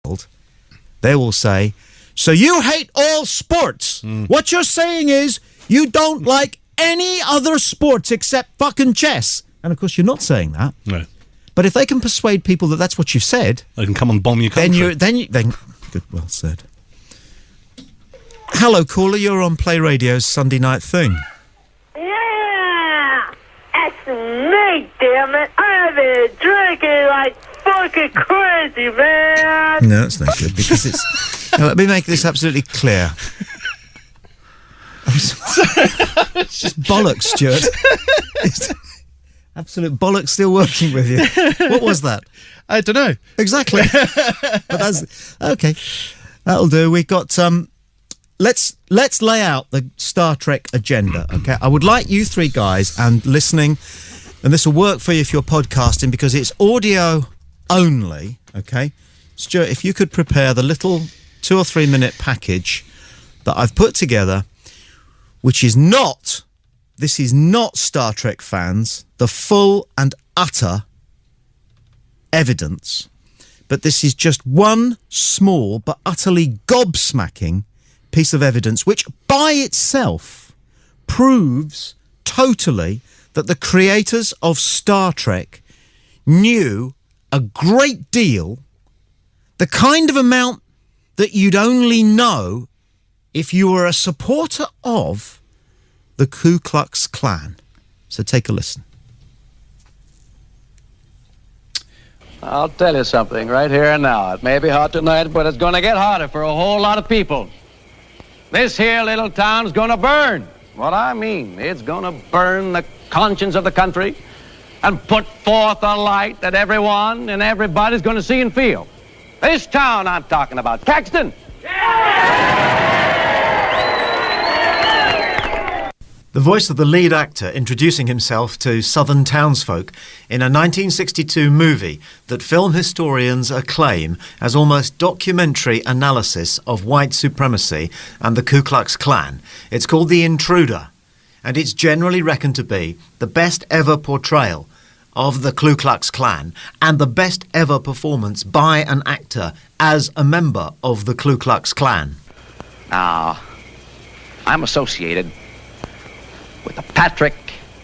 disabled, they will say, so you hate all sports. What you're saying is you don't like any other sports except fucking chess. And, of course, you're not saying that. No. But if they can persuade people that that's what you've said... They can come and bomb your country. Then good, well said. Hello, caller, you're on Play Radio's Sunday Night Thing. Yeah! That's me, damn it! I've been drinking like fucking crazy, man! No, that's not good, because it's... Now, let me make this absolutely clear. It's just bollocks, Stuart. It's absolute bollocks still working with you. What was that? I don't know. Exactly. But that's... Okay, that'll do. We've got... Let's lay out the Star Trek agenda, okay? I would like you three guys and listening, and this will work for you if you're podcasting because it's audio only, okay? Stuart, if you could prepare the little 2 or 3 minute package that I've put together, which is not, this is not Star Trek fans, the full and utter evidence, but this is just one small but utterly gobsmacking piece of evidence which by itself proves totally that the creators of Star Trek knew a great deal, the kind of amount that you'd only know if you were a supporter of the Ku Klux Klan. So take a listen. I'll tell you something right here and now. It may be hot tonight, but it's going to get hotter for a whole lot of people. This here little town's going to burn. What I mean, it's going to burn the conscience of the country and put forth a light that everyone and everybody's going to see and feel. This town I'm talking about, Caxton. The voice of the lead actor introducing himself to Southern townsfolk in a 1962 movie that film historians acclaim as almost documentary analysis of white supremacy and the Ku Klux Klan. It's called The Intruder, and it's generally reckoned to be the best ever portrayal of the Ku Klux Klan and the best ever performance by an actor as a member of the Ku Klux Klan. Now, I'm associated with the Patrick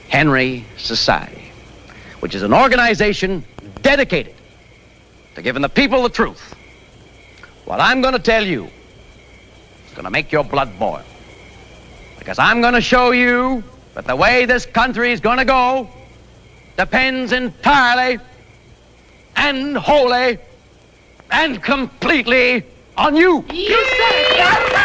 Henry Society, which is an organization dedicated to giving the people the truth. What I'm going to tell you is going to make your blood boil, because I'm going to show you that the way this country is going to go depends entirely and wholly and completely on you. You said it!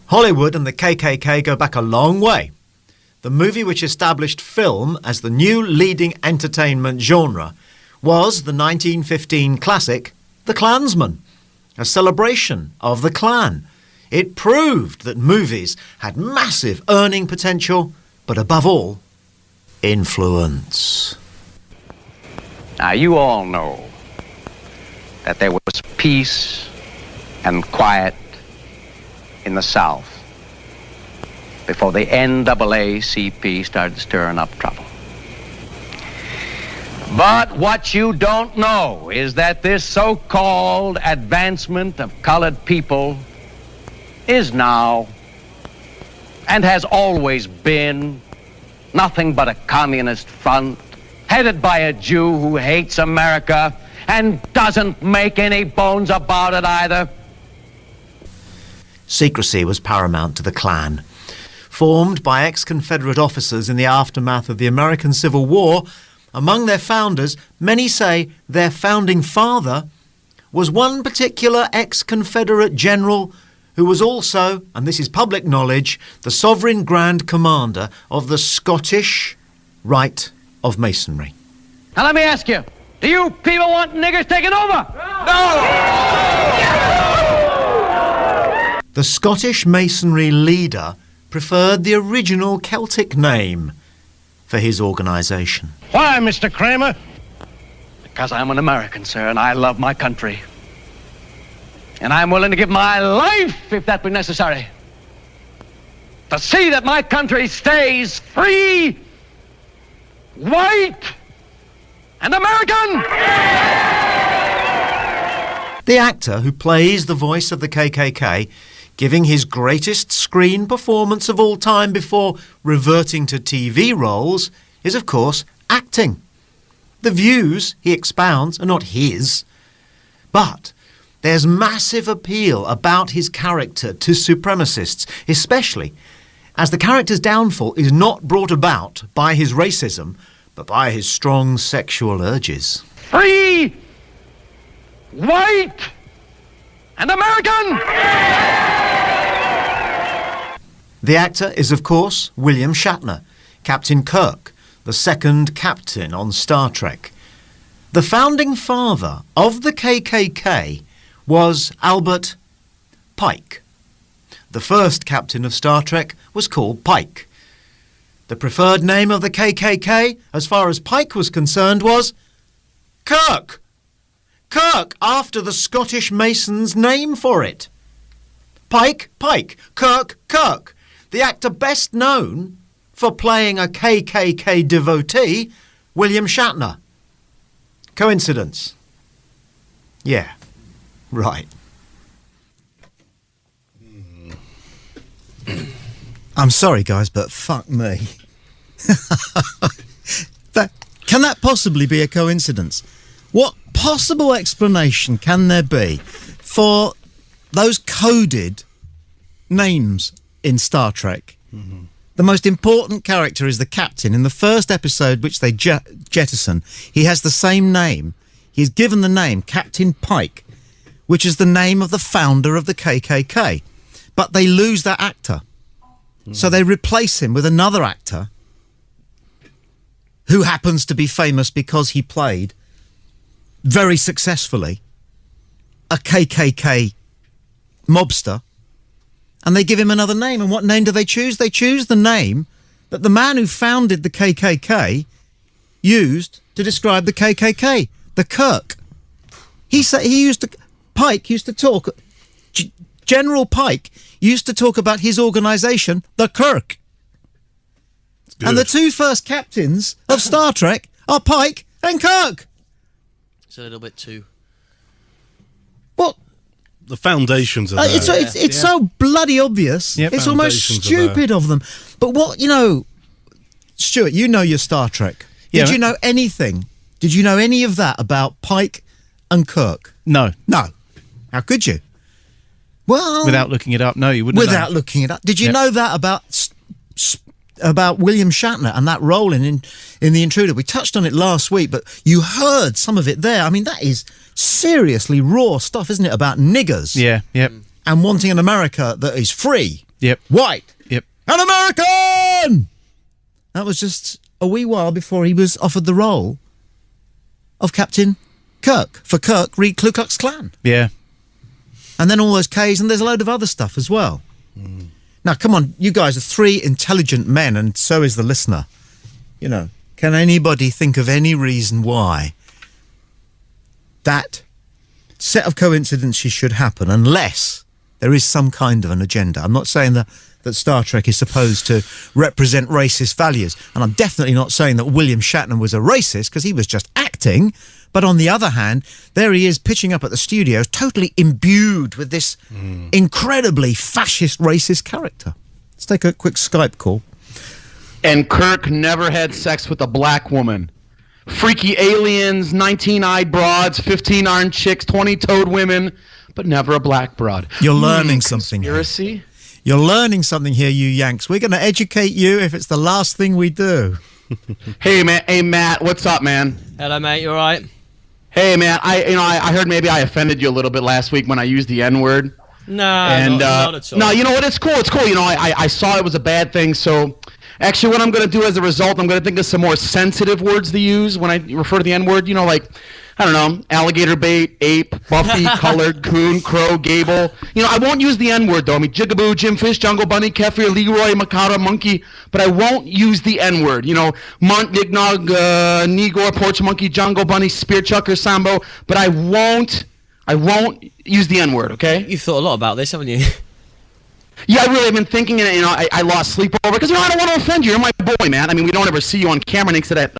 Hollywood and the KKK go back a long way. The movie which established film as the new leading entertainment genre was the 1915 classic The Klansman, a celebration of the Klan. It proved that movies had massive earning potential, but above all, influence. Now, you all know that there was peace and quiet in the South before the NAACP started stirring up trouble. But what you don't know is that this so-called advancement of colored people is now and has always been nothing but a communist front headed by a Jew who hates America and doesn't make any bones about it either. Secrecy was paramount to the Klan. Formed by ex-Confederate officers in the aftermath of the American Civil War, among their founders, many say their founding father was one particular ex-Confederate general who was also, and this is public knowledge, the Sovereign Grand Commander of the Scottish Rite of Masonry. Now let me ask you, do you people want niggers taking over? No! The Scottish Masonry leader preferred the original Celtic name for his organisation. Why, Mr. Kramer? Because I'm an American, sir, and I love my country. And I'm willing to give my life, if that be necessary, to see that my country stays free white, and American. The actor who plays the voice of the KKK, giving his greatest screen performance of all time before reverting to TV roles, is of course acting. The views he expounds are not his, but there's massive appeal about his character to supremacists, especially as the character's downfall is not brought about by his racism, but by his strong sexual urges. Free, white, and American. The actor is, of course, William Shatner, Captain Kirk, the second captain on Star Trek. The founding father of the KKK was Albert Pike. The first captain of Star Trek was called Pike. The preferred name of the KKK, as far as Pike was concerned, was Kirk. Kirk, after the Scottish Mason's name for it. Pike, Pike. Kirk, Kirk. The actor best known for playing a KKK devotee, William Shatner. Coincidence? Yeah, right. I'm sorry, guys, but fuck me. Can that possibly be a coincidence? What possible explanation can there be for those coded names in Star Trek? Mm-hmm. The most important character is the captain. In the first episode, which they jettison, he has the same name. He's given the name Captain Pike, which is the name of the founder of the KKK. But they lose that actor. So they replace him with another actor who happens to be famous because he played very successfully a KKK mobster, and they give him another name. And what name do they choose? They choose the name that the man who founded the KKK used to describe the KKK, the Kirk. Pike used to talk, General Pike used to talk about his organisation, the Kirk. And the two first captains of Star Trek are Pike and Kirk. It's a little bit too... What? The foundations of it's so bloody obvious. Yep. It's almost stupid of them. But what, Stuart, you know your Star Trek. Did you know anything? Did you know any of that about Pike and Kirk? No. No. How could you? Well, without looking it up, no, you wouldn't. Without looking it up, did you know that about William Shatner and that role in The Intruder? We touched on it last week, but you heard some of it there. I mean, that is seriously raw stuff, isn't it? About niggers, and wanting an America that is free, white, and American. That was just a wee while before he was offered the role of Captain Kirk for Kirk re Ku Klux Klan. Yeah. And then all those Ks, and there's a load of other stuff as well. Mm. Now, come on, you guys are three intelligent men, and so is the listener. Can anybody think of any reason why that set of coincidences should happen unless there is some kind of an agenda? I'm not saying that Star Trek is supposed to represent racist values, and I'm definitely not saying that William Shatner was a racist, because he was just acting. But on the other hand, there he is pitching up at the studios, totally imbued with this incredibly fascist, racist character. Let's take a quick Skype call. And Kirk never had sex with a black woman. Freaky aliens, 19-eyed broads, 15-armed chicks, 20-toed women, but never a black broad. You're learning something here. Conspiracy? You're learning something here, you Yanks. We're going to educate you if it's the last thing we do. Hey, man. Hey, Matt. What's up, man? Hello, mate. You all right? Hey, man. I heard maybe I offended you a little bit last week when I used the N-word. No, not at all. No, you know what? It's cool. It's cool. I saw it was a bad thing, so actually what I'm going to do as a result, I'm going to think of some more sensitive words to use when I refer to the N-word. I don't know, alligator bait, ape, Buffy, colored, coon, crow, gable. I won't use the N-word, though. I mean, jigaboo, Jimfish, Jungle Bunny, Kefir, Leroy, Makata, Monkey, but I won't use the N-word. Munt, Nignog, Nigor, Porch Monkey, Jungle Bunny, Spear Chucker, Sambo, but I won't use the N-word, okay? You've thought a lot about this, haven't you? Yeah, I really have been thinking, and I lost sleep over because I don't want to offend you. You're my boy, man. I mean, we don't ever see you on camera next to that